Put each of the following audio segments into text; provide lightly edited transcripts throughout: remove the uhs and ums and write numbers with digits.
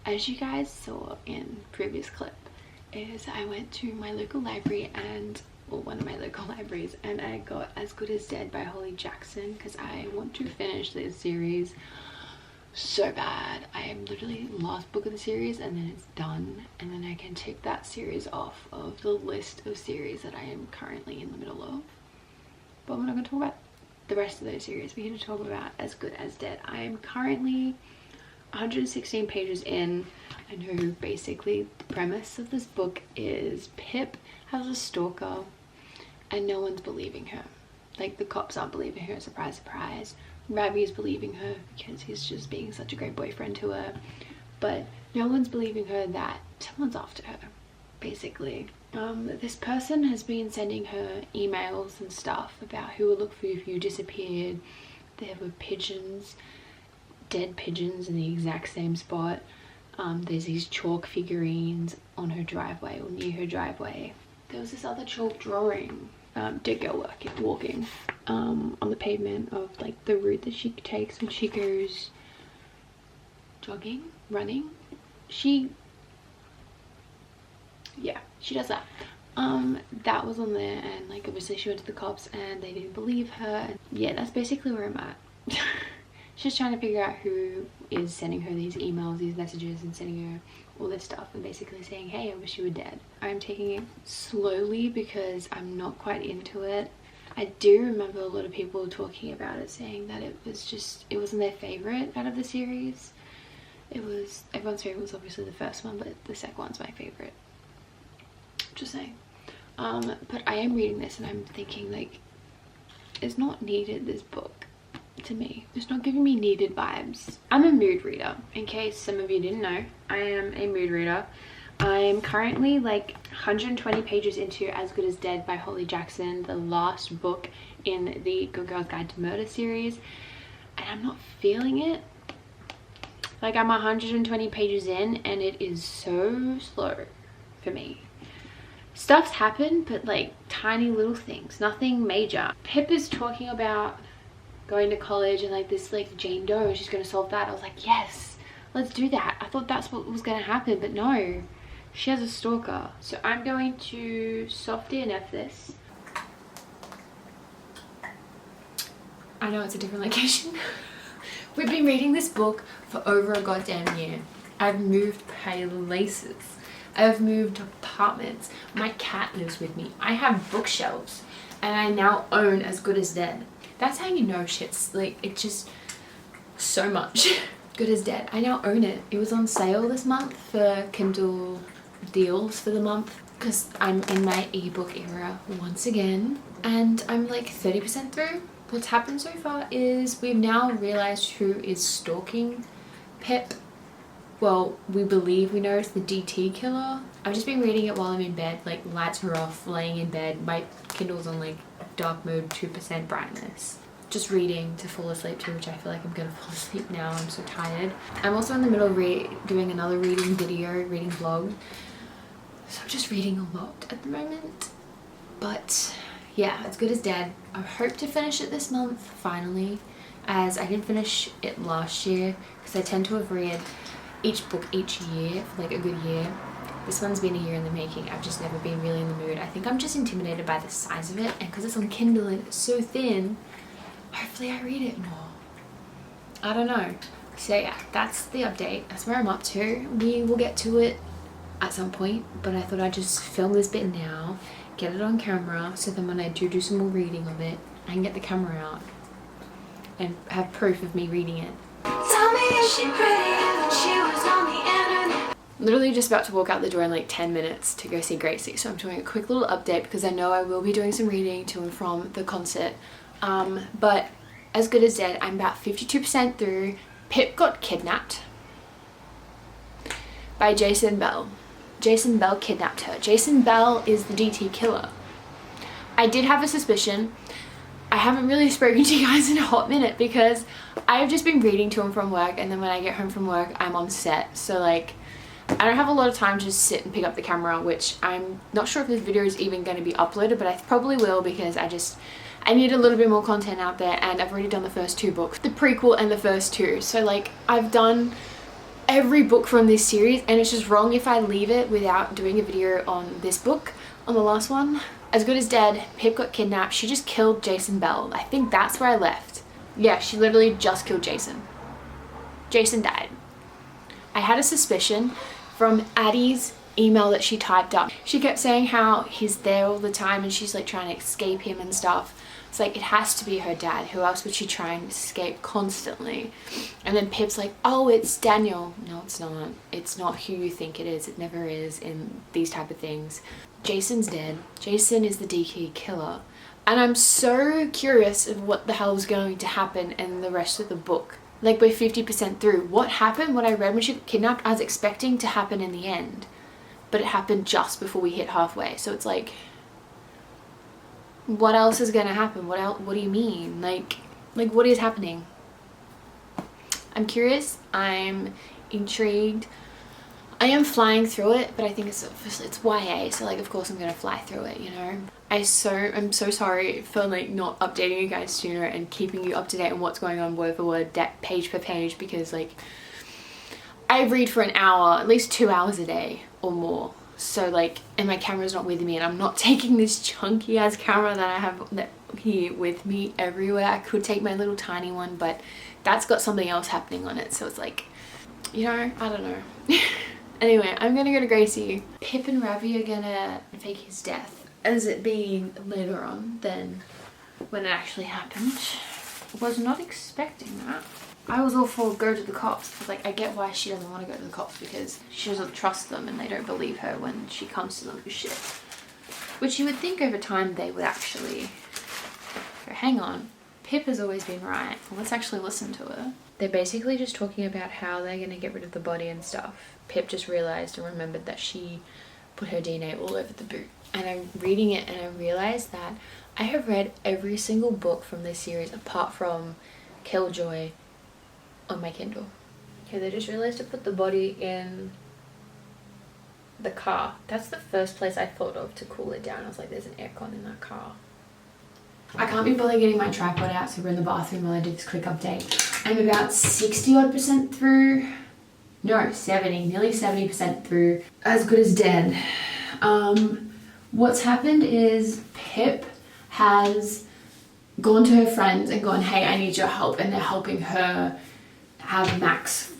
as you guys saw in previous clip, is I went to my local library and, well, one of my local libraries, and I got As Good as Dead by Holly Jackson because I want to finish this series so bad. I am literally last book of the series and then it's done, and then I can tick that series off of the list of series that I am currently in the middle of. But we're not going to talk about the rest of those series. We're here to talk about As Good as Dead. I am currently 116 pages in. I know basically the premise of this book is Pip has a stalker and no one's believing her. Like, the cops aren't believing her, surprise surprise. Ravi is believing her because he's just being such a great boyfriend to her, but no one's believing her that someone's after her, basically. This person has been sending her emails and stuff about who will look for you if you disappeared. There were pigeons, dead pigeons in the exact same spot. There's these chalk figurines on her driveway or near her driveway. There was this other chalk drawing, dead girl walking on the pavement of like the route that she takes when she goes jogging, running. She does that. That was on there, and like obviously she went to the cops and they didn't believe her. And yeah, that's basically where I'm at. She's trying to figure out who is sending her these emails, these messages, and sending her all this stuff and basically saying, hey, I wish you were dead. I'm taking it slowly because I'm not quite into it. I do remember a lot of people talking about it, saying that it wasn't their favorite out of the series. Everyone's favorite was obviously the first one, but the second one's my favorite. Just saying. But I am reading this and I'm thinking, like, it's not needed, this book, to me. It's not giving me needed vibes. I'm a mood reader, in case some of you didn't know. I am a mood reader. I'm currently like 120 pages into As Good as Dead by Holly Jackson, the last book in the Good Girl's Guide to Murder series, and I'm not feeling it. Like, I'm 120 pages in and it is so slow for me. Stuff's happened, but like tiny little things, nothing major. Pip is talking about going to college and like this like Jane Doe, and she's going to solve that. I was like, yes, let's do that. I thought that's what was going to happen, but no, she has a stalker. So I'm going to soft DNF this. I know it's a different location. We've been reading this book for over a goddamn year. I've moved places. I've moved apartments. My cat lives with me. I have bookshelves, and I now own As Good as Dead. That's how you know shit's like, it's just so much. Good as Dead. I now own it. It was on sale this month for Kindle deals for the month because I'm in my ebook era once again, and I'm like 30% through. What's happened so far is we've now realized who is stalking Pip. Well, we believe we know it's the DT killer. I've just been reading it while I'm in bed, like lights are off, laying in bed. My Kindle's on like dark mode, 2% brightness. Just reading to fall asleep to, which I feel like I'm gonna fall asleep now. I'm so tired. I'm also in the middle of doing another reading video, reading vlog. So I'm just reading a lot at the moment. But yeah, As Good as Dead. I hope to finish it this month, finally, as I didn't finish it last year because I tend to have read each book each year for like a good year. This one's been a year in the making. I've just never been really in the mood. I think I'm just intimidated by the size of it, and because it's on Kindle and it's so thin, hopefully I read it more. I don't know. So yeah, that's the update. That's where I'm up to. We will get to it at some point, but I thought I'd just film this bit now, get it on camera, so then when I do some more reading of it, I can get the camera out and have proof of me reading it. Tell me, is she pretty? She was on the internet. Literally just about to walk out the door in like 10 minutes to go see Gracie, so I'm doing a quick little update because I know I will be doing some reading to and from the concert. But As Good as Dead, I'm about 52% through. Pip got kidnapped by Jason Bell. Jason Bell kidnapped her. Jason Bell is the DT killer. I did have a suspicion. I haven't really spoken to you guys in a hot minute because I've just been reading to and from work, and then when I get home from work I'm on set, so like I don't have a lot of time to just sit and pick up the camera, which I'm not sure if this video is even going to be uploaded, but I probably will because I need a little bit more content out there, and I've already done the first two books, the prequel and the first two, so like I've done every book from this series, and it's just wrong if I leave it without doing a video on this book, on the last one. As Good as Dead, Pip got kidnapped. She just killed Jason Bell. I think that's where I left. Yeah, she literally just killed Jason. Jason died. I had a suspicion from Addie's email that she typed up. She kept saying how he's there all the time and she's like trying to escape him and stuff. It's like, it has to be her dad. Who else would she try and escape constantly? And then Pip's like, oh, it's Daniel. No, it's not. It's not who you think it is. It never is in these type of things. Jason's dead. Jason is the DK killer. And I'm so curious of what the hell is going to happen in the rest of the book. Like, we're 50% through. What happened when I read when she got kidnapped, I was expecting to happen in the end. But it happened just before we hit halfway. So it's like, what else is gonna happen? What else? What do you mean? Like what is happening? I'm curious. I'm intrigued. I am flying through it, but I think it's YA, so like of course I'm gonna fly through it, you know. I'm so sorry for like not updating you guys sooner and keeping you up to date on what's going on word for word, page per page, because like I read for an hour, at least 2 hours a day or more. So like, and my camera's not with me, and I'm not taking this chunky ass camera that I have here with me everywhere. I could take my little tiny one, but that's got something else happening on it. So it's like, you know, I don't know. Anyway, I'm gonna go to Gracie. Pip and Ravi are gonna fake his death as it being later on than when it actually happened. Was not expecting that. I was all for go to the cops. I was like, I get why she doesn't want to go to the cops, because she doesn't trust them and they don't believe her when she comes to them for shit. Which you would think over time they would actually go, hang on, Pip has always been right. Let's actually listen to her. They're basically just talking about how they're going to get rid of the body and stuff. Pip just realised and remembered that she put her DNA all over the boot. And I'm reading it and I realised that I have read every single book from this series apart from Killjoy on my Kindle. Okay, they just realised to put the body in the car. That's the first place I thought of to cool it down. I was like, there's an aircon in that car. I can't be bothered getting my tripod out, so we're in the bathroom while I do this quick update. I'm about 60% through. No, 70, nearly 70% through As Good as Dead. What's happened is Pip has gone to her friends and gone, hey, I need your help, and they're helping her have Max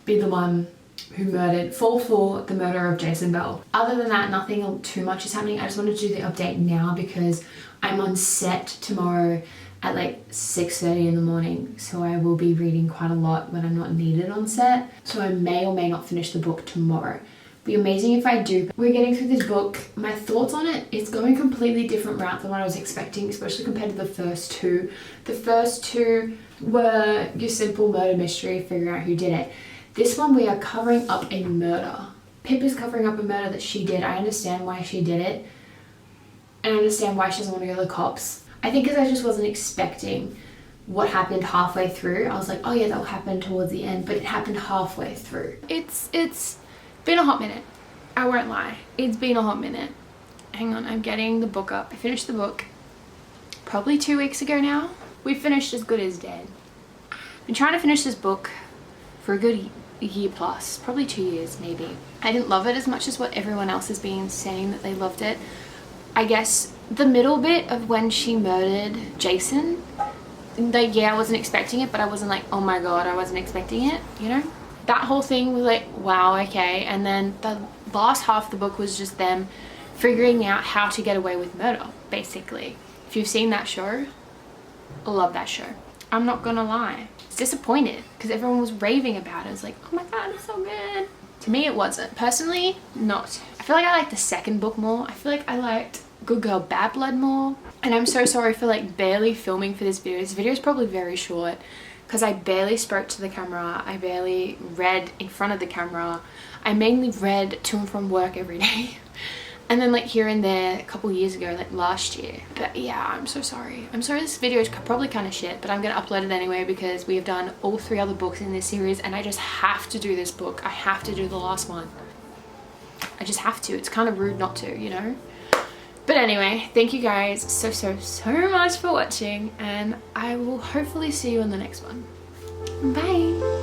be the one who fall for the murder of Jason Bell. Other than that, nothing too much is happening. I just wanted to do the update now because I'm on set tomorrow at like 6:30 in the morning, so I will be reading quite a lot when I'm not needed on set, so I may or may not finish the book tomorrow. Be amazing if I do. We're getting through this book. My thoughts on it, it's going a completely different route than what I was expecting, especially compared to the first two. The first two were your simple murder mystery, figuring out who did it. This one, we are covering up a murder. Pip is covering up a murder that she did. I understand why she did it, and I understand why she doesn't want to go to the cops. I think because I just wasn't expecting what happened halfway through. I was like, oh yeah, that'll happen towards the end, but it happened halfway through. It's been a hot minute. I won't lie. It's been a hot minute. Hang on, I'm getting the book up. I finished the book probably 2 weeks ago now. We finished As Good as Dead. I've been trying to finish this book for a good year plus, probably 2 years maybe. I didn't love it as much as what everyone else has been saying that they loved it. I guess the middle bit of when she murdered Jason, like, yeah, I wasn't expecting it, but I wasn't like, oh my god, I wasn't expecting it, you know? That whole thing was like, wow, okay. And then the last half of the book was just them figuring out how to get away with murder, basically. If you've seen that show, I love that show. I'm not gonna lie. I was disappointed because everyone was raving about it. It's like, oh my god, it's so good. To me, it wasn't. Personally, not. I feel like I liked the second book more. I feel like I liked Good Girl, Bad Blood more. And I'm so sorry for like barely filming for this video. This video is probably very short because I barely spoke to the camera. I barely read in front of the camera. I mainly read to and from work every day. And then like here and there a couple years ago, like last year. But yeah, I'm so sorry. I'm sorry this video is probably kind of shit, but I'm gonna upload it anyway because we have done all 3 other books in this series and I just have to do this book. I have to do the last one. I just have to. It's kind of rude not to, you know? But anyway, thank you guys so much for watching, and I will hopefully see you in the next one. Bye!